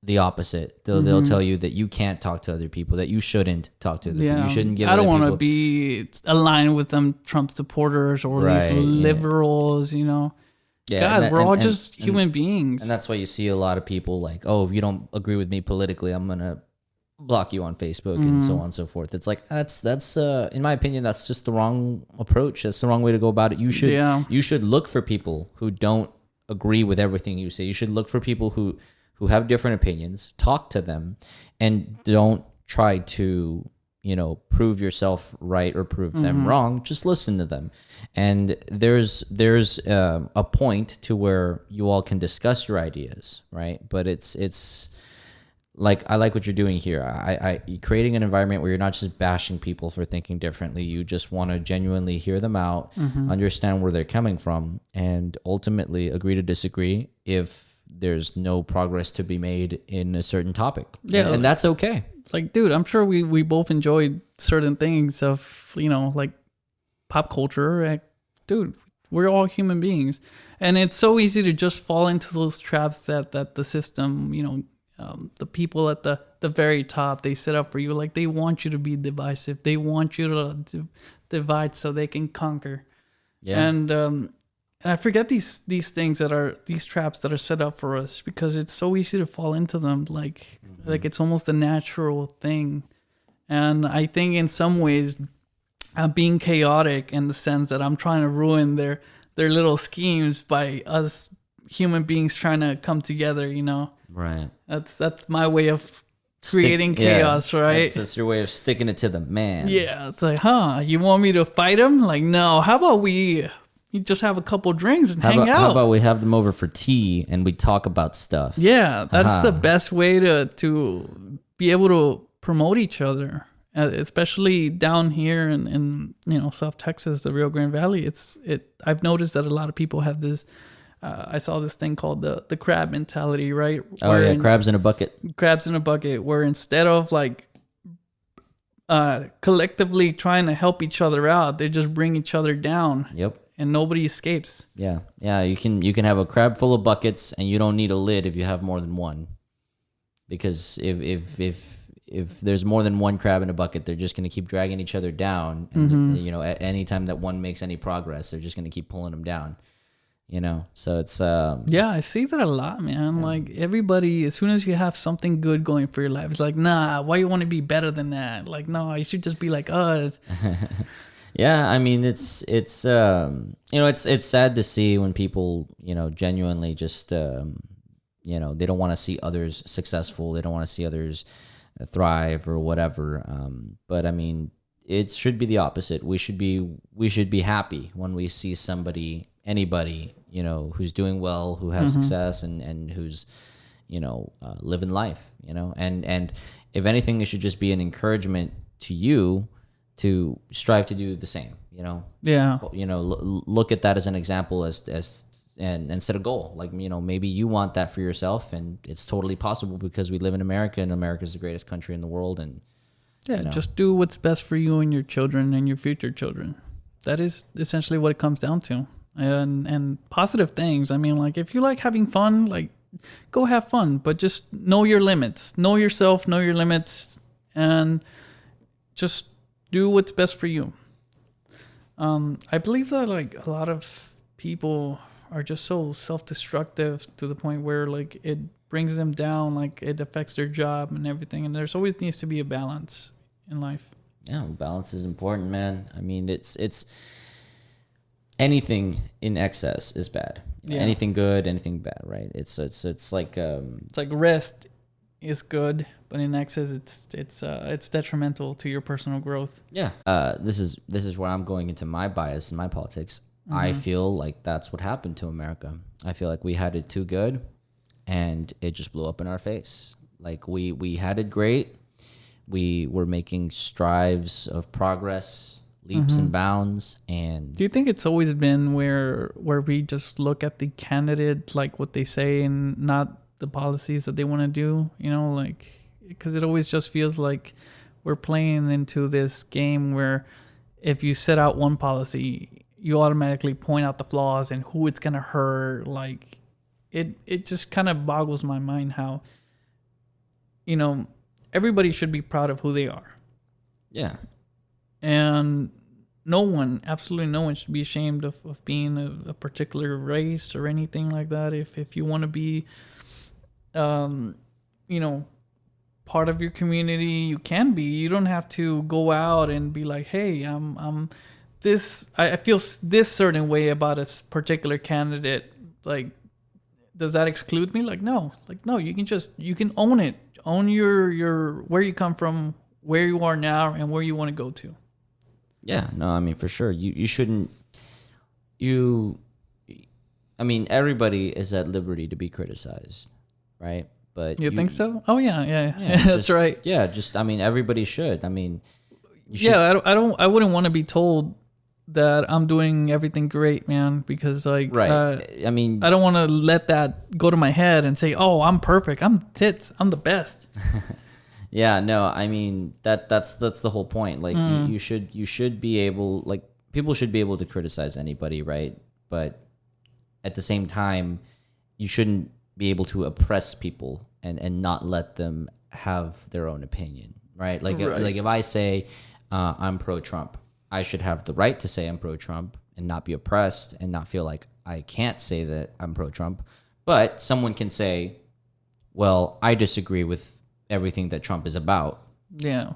the opposite. They'll tell you that you can't talk to other people, that you shouldn't talk to other people. You shouldn't give. I don't want to be aligned with them Trump supporters or these liberals. Yeah, God, we're all just human beings. And that's why you see a lot of people like, oh, if you don't agree with me politically, I'm gonna block you on Facebook and so on and so forth. It's like that's in my opinion, that's just the wrong approach. That's the wrong way to go about it. You should look for people who don't agree with everything you say. You should look for people who have different opinions, talk to them, and don't try to, prove yourself right or prove them wrong. Just listen to them. And there's a point to where you all can discuss your ideas, right? But it's like, I like what you're doing here. You're creating an environment where you're not just bashing people for thinking differently. You just want to genuinely hear them out, understand where they're coming from, and ultimately agree to disagree if there's no progress to be made in a certain topic. Yeah, and that's okay. Like, dude, I'm sure we both enjoyed certain things of, like pop culture. Like, dude, we're all human beings. And it's so easy to just fall into those traps that the system, the people at the very top, they set up for you. Like, they want you to be divisive. They want you to divide so they can conquer. Yeah. And I forget these things these traps that are set up for us, because it's so easy to fall into them. Like it's almost a natural thing. And I think in some ways I'm being chaotic in the sense that I'm trying to ruin their little schemes by us human beings trying to come together, Right. That's my way of creating chaos, right? That's your way of sticking it to the man. Yeah. It's like, you want me to fight him? Like, no, how about we just have a couple drinks and hang out? How about we have them over for tea and we talk about stuff? Yeah, that's the best way to be able to promote each other, especially down here in South Texas, the Rio Grande Valley. I've noticed that a lot of people have this. I saw this thing called the crab mentality, right? Crabs in a bucket. Crabs in a bucket, where instead of like collectively trying to help each other out, they just bring each other down. Yep. And nobody escapes. Yeah. You can have a crab full of buckets, and you don't need a lid if you have more than one. Because if there's more than one crab in a bucket, they're just going to keep dragging each other down. And at any time that one makes any progress, they're just going to keep pulling them down. So it's I see that a lot, man. Yeah. Like, everybody, as soon as you have something good going for your life, it's like, nah, why you want to be better than that? Like, no, you should just be like us. Yeah, I mean, it's it's sad to see when people, genuinely just they don't want to see others successful. They don't want to see others thrive or whatever. But I mean, it should be the opposite. We should be happy when we see anybody, who's doing well, who has success, and who's, living life, and if anything, it should just be an encouragement to you to strive to do the same, Yeah. Look at that as an example and set a goal. Like, maybe you want that for yourself, and it's totally possible because we live in America, and America is the greatest country in the world. And yeah, just do what's best for you and your children and your future children. That is essentially what it comes down to. And positive things. I mean, like, if you like having fun, like, go have fun, but just know your limits. Know yourself, know your limits, and just do what's best for you. I believe that, like, a lot of people are just so self-destructive to the point where, like, it brings them down, like, it affects their job and everything. And there's always needs to be a balance in life. Yeah, balance is important, man. I mean, it's anything in excess is bad. Yeah. Anything good, anything bad, right? It's like it's like rest is good, but in excess it's detrimental to your personal growth. Yeah. This is where I'm going into my bias in my politics. I feel like that's what happened to America. I feel like we had it too good, and it just blew up in our face. Like, we had it great. We were making strides of progress, leaps and bounds. And do you think it's always been where we just look at the candidate, like what they say, and not the policies that they want to do? Like, because it always just feels like we're playing into this game where if you set out one policy, you automatically point out the flaws and who it's gonna hurt. Like, it just kind of boggles my mind how, everybody should be proud of who they are. Yeah. And absolutely no one should be ashamed of being a particular race or anything like that. If you want to be, part of your community, you can be. You don't have to go out and be like, hey, I'm this. I feel this certain way about a particular candidate. Like, does that exclude me? Like, no. You can own it. Own your where you come from, where you are now, and where you want to go to. Yeah, no, I mean, for sure. You shouldn't. I mean, everybody is at liberty to be criticized, right? But you think so? Oh yeah, that's right. Yeah, I mean, everybody should. I mean, I wouldn't want to be told that I'm doing everything great, man, because, like, right. I mean, I don't want to let that go to my head and say, oh, I'm perfect, I'm tits, I'm the best. Yeah, no, I mean, that's the whole point. Like, you should be able, like, people should be able to criticize anybody, right? But at the same time, you shouldn't be able to oppress people and not let them have their own opinion, right? Like, like if I say I'm pro-Trump, I should have the right to say I'm pro-Trump and not be oppressed and not feel like I can't say that I'm pro-Trump. But someone can say, well, I disagree with everything that Trump is about. Yeah.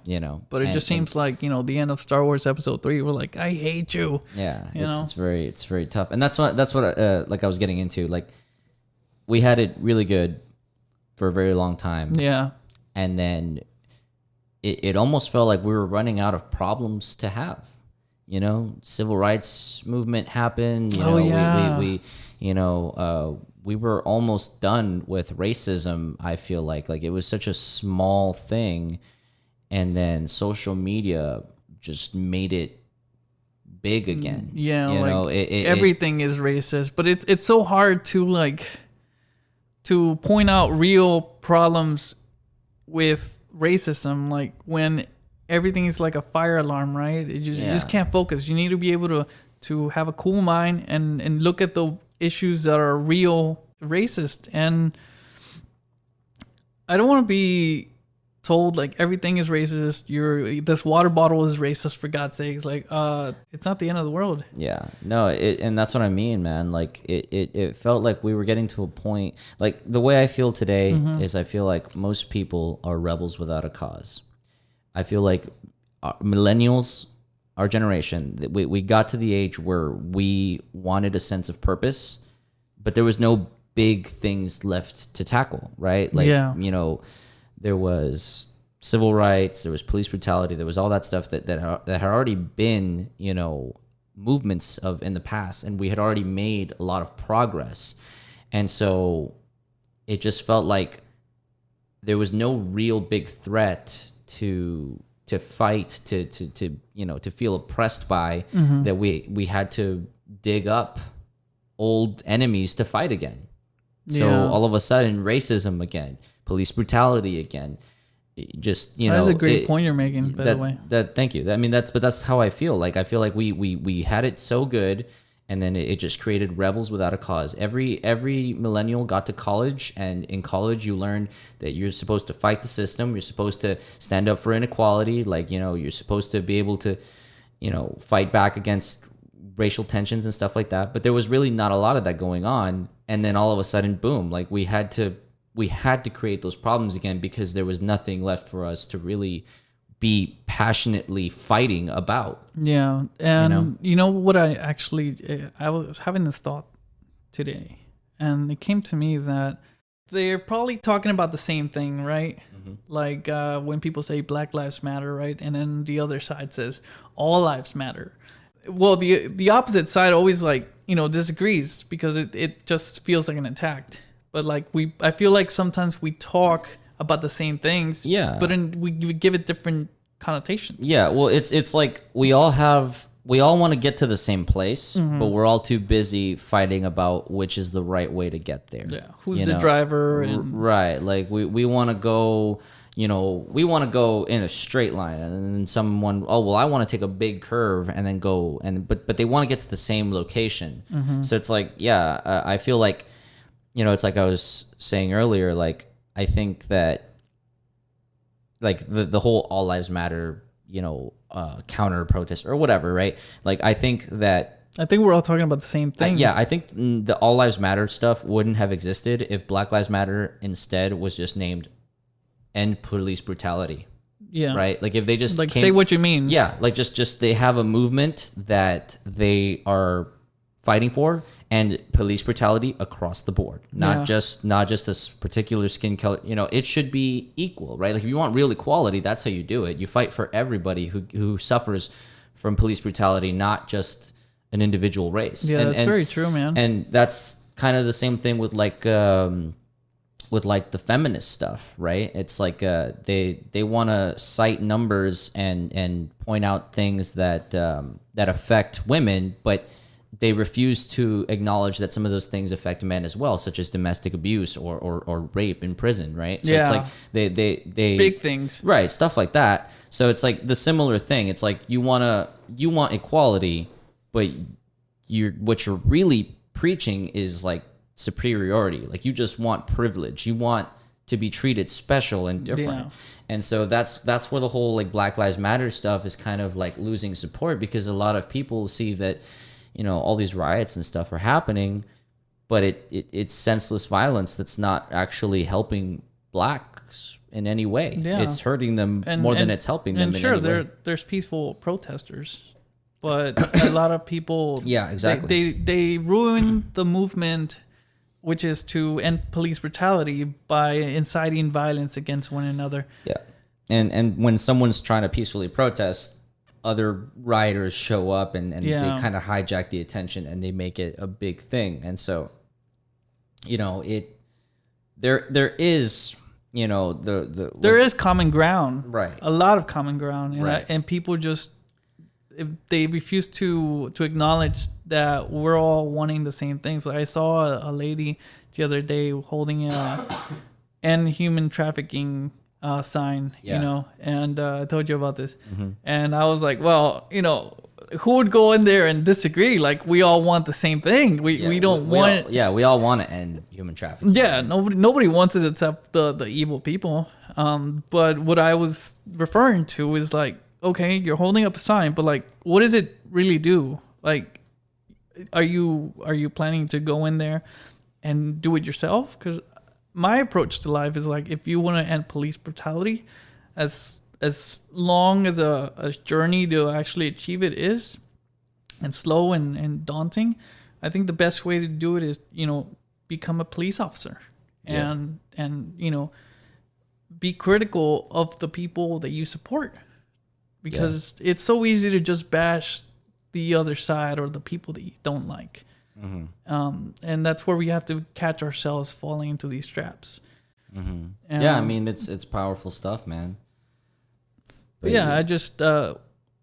But it just seems like, the end of Star Wars Episode 3, we're like, I hate you. Yeah. It's very tough. And that's what like I was getting into. Like, we had it really good for a very long time. Yeah. And then it almost felt like we were running out of problems to have. Civil rights movement happened. We were almost done with racism. I feel like it was such a small thing, and then social media just made it big again. Yeah, everything is racist, but it's so hard to point out real problems with racism, like when everything is like a fire alarm, right? You just can't focus. You need to be able to have a cool mind and look at the issues that are real racist. And I don't want to be told like everything is racist. This water bottle is racist, for God's sakes. Like, it's not the end of the world. Yeah, no, and that's what I mean, man. Like, it felt like we were getting to a point. Like, the way I feel today is I feel like most people are rebels without a cause. I feel like millennials, our generation, we got to the age where we wanted a sense of purpose, but there was no big things left to tackle, right? Like, there was civil rights, there was police brutality, there was all that stuff that had already been, movements of in the past, and we had already made a lot of progress. And so it just felt like there was no real big threat to fight, to feel oppressed by, that we had to dig up old enemies to fight again. So all of a sudden, racism again, police brutality again, just that's a great point you're making, by the way. Thank you. I mean, that's how I feel. Like, I feel like we had it so good, and then it just created rebels without a cause. Every millennial got to college, and in college you learn that you're supposed to fight the system. You're supposed to stand up for inequality. Like, you're supposed to be able to, fight back against racial tensions and stuff like that. But there was really not a lot of that going on. And then all of a sudden, boom, like we had to create those problems again, because there was nothing left for us to really be passionately fighting about. Yeah. And what I was having this thought today, and it came to me that they're probably talking about the same thing, right? Mm-hmm. Like when people say Black Lives Matter, right? And then the other side says all lives matter. Well, the opposite side always disagrees, because it just feels like an attack. But I feel like sometimes we talk about the same things, but then we give it different connotations. Yeah, well, it's like we all want to get to the same place, but we're all too busy fighting about which is the right way to get there. Yeah, who's the driver? Right, like we want to go. We want to go in a straight line, and then someone, I want to take a big curve and then go, but they want to get to the same location. Mm-hmm. So it's like, I feel like, it's like I was saying earlier, like, I think that, like, the whole all lives matter, counter protest or whatever, right? Like, I think we're all talking about the same thing. I think the all lives matter stuff wouldn't have existed if Black Lives Matter instead was just named End Police Brutality. Yeah. Right? Like, if they just say what you mean. Yeah. Like, just they have a movement that they are fighting for, and police brutality across the board, not just a particular skin color. It should be equal, right? Like, if you want real equality, that's how you do it. You fight for everybody who suffers from police brutality, not just an individual race. Yeah, that's very true, man. And that's kind of the same thing with the feminist stuff, right? It's like they want to cite numbers and point out things that affect women, but they refuse to acknowledge that some of those things affect men as well, such as domestic abuse or rape in prison, right? So it's like they big things, right? Stuff like that. So it's like the similar thing. It's like you want equality, but what you're really preaching is like superiority. Like, you just want privilege. You want to be treated special and different. Yeah. And so that's where the whole like Black Lives Matter stuff is kind of like losing support, because a lot of people see that, all these riots and stuff are happening, but it's senseless violence that's not actually helping blacks in any way. Yeah. It's hurting them more than it's helping them. And sure, there's peaceful protesters, but a lot of people, exactly, they ruin the movement, which is to end police brutality by inciting violence against one another. Yeah. And when someone's trying to peacefully protest, other rioters show up and they kind of hijack the attention and they make it a big thing. And so, there is, there is common ground, right? A lot of common ground, and right. And people just, they refuse to acknowledge that we're all wanting the same things. Like, I saw a lady the other day holding a end human trafficking sign, and I told you about this. Mm-hmm. And I was like, well, who would go in there and disagree? Like, we all want the same thing. We don't want it. Yeah, we all want to end human trafficking. Yeah, nobody wants it except the evil people. But what I was referring to is like, okay, you're holding up a sign, but like, what does it really do? Like, are you planning to go in there and do it yourself? Because my approach to life is like, if you want to end police brutality, as long as a journey to actually achieve it is, and slow and daunting, I think the best way to do it is, become a police officer and be critical of the people that you support, because it's so easy to just bash the other side or the people that you don't like. And that's where we have to catch ourselves falling into these traps. Yeah, I mean, it's powerful stuff, man. But yeah, I just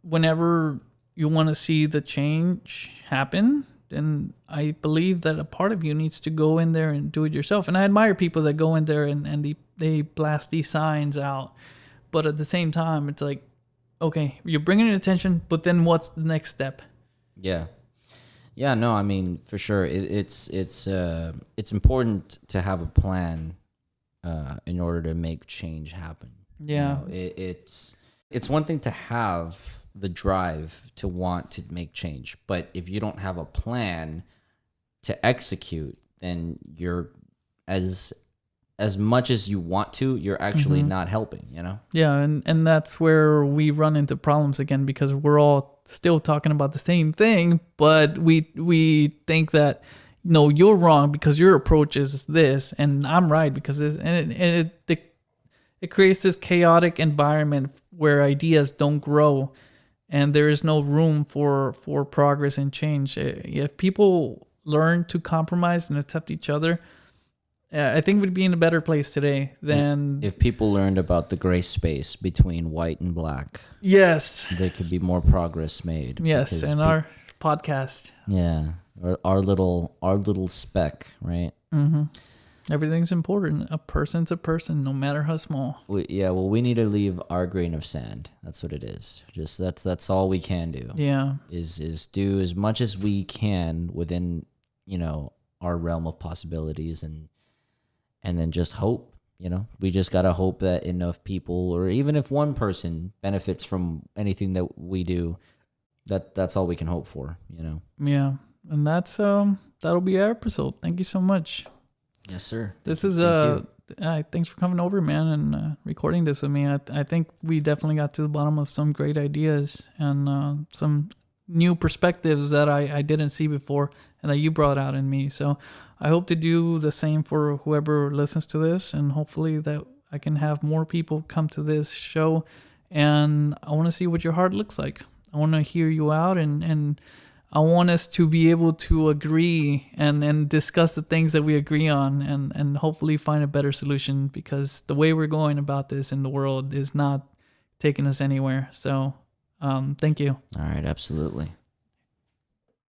whenever you want to see the change happen, then I believe that a part of you needs to go in there and do it yourself. And I admire people that go in there and they blast these signs out. But at the same time, it's like, okay, you're bringing it attention, but then what's the next step? Yeah, no, I mean, for sure, it's important to have a plan in order to make change happen. Yeah, it's one thing to have the drive to want to make change, but if you don't have a plan to execute, then you're as much as you want to, you're actually not helping, you know? Yeah, and that's where we run into problems again, because we're all still talking about the same thing, but we think that, no, you're wrong because your approach is this, and I'm right because this, and it creates this chaotic environment where ideas don't grow, and there is no room for progress and change. If people learn to compromise and accept each other, I think we'd be in a better place today than if people learned about the gray space between white and black. Yes, there could be more progress made. Yes, and our podcast. Yeah, our little speck, right? Everything's important. A person's a person, no matter how small. We need to leave our grain of sand. That's what it is. Just that's all we can do. Yeah, is do as much as we can within, our realm of possibilities, and then just hope. We just gotta hope that enough people, or even if one person benefits from anything that we do, that's all we can hope for. Yeah, and that's that'll be our episode. Thank you so much. Yes, sir. This is thanks for coming over, man, and recording this with me. I think we definitely got to the bottom of some great ideas and some new perspectives that I didn't see before and that you brought out in me. So I hope to do the same for whoever listens to this, and hopefully that I can have more people come to this show. And I want to see what your heart looks like. I want to hear you out, and I want us to be able to agree and discuss the things that we agree on, and hopefully find a better solution, because the way we're going about this in the world is not taking us anywhere. So thank you. All right, absolutely.